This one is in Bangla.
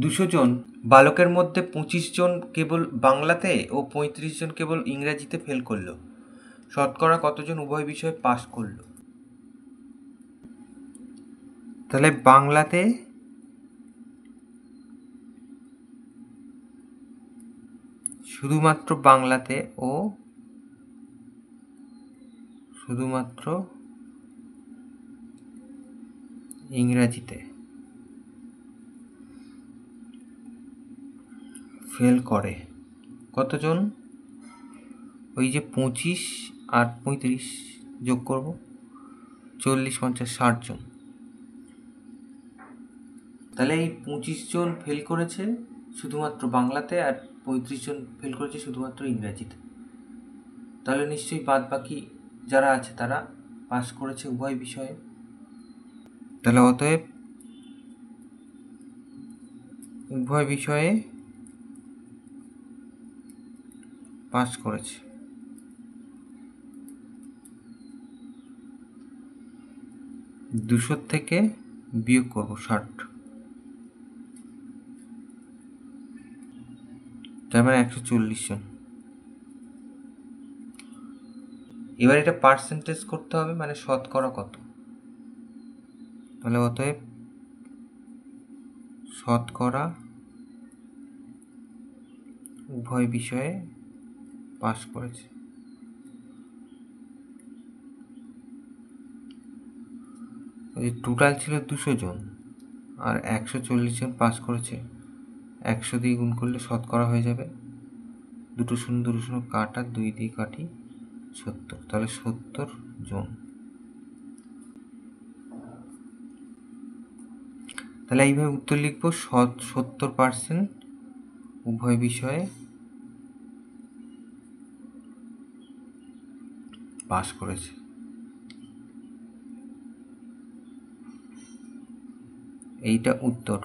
200 জন বালকের মধ্যে 25 জন কেবল বাংলাতে ও 35 জন কেবল ইংরাজিতে ফেল করল। শতকরা কতজন উভয় বিষয়ে পাস করল? তাহলে বাংলাতে শুধুমাত্র বাংলাতে ও শুধুমাত্র ইংরাজিতে ফেল করে কতজন? ওই যে 25 আর 35 যোগ করব, 40, 50, 60 জন। তাহলে এই 25 জন ফেল করেছে শুধুমাত্র বাংলাতে আর 35 জন ফেল করেছে শুধুমাত্র ইংরাজিতে। তাহলে নিশ্চয়ই বাদ বাকি যারা আছে তারা পাস করেছে উভয় বিষয়ে। তাহলে অতএব উভয় বিষয়ে পাস করেছে। দুশো থেকে বিয়োগ করব 60, তার মানে 140 জন। এবার এটা পার্সেন্টেজ করতে হবে, মানে শতকরা কত। তাহলে অতএব শতকরা উভয় বিষয়ে পাস করেছে। টোটাল ছিল 200 জন আর 140 জন পাস করেছে। 100 দিয়ে গুণ করলে শতকরা হয়ে যাবে, 2 শূন্য 2 শূন্য কাটা, 2 দিয়ে কাটি 70, তাহলে 70 জন। তাহলে এইভাবে উত্তর লিখব, 70% উভয় বিষয়ে পাস করেছে। এইটা উত্তর।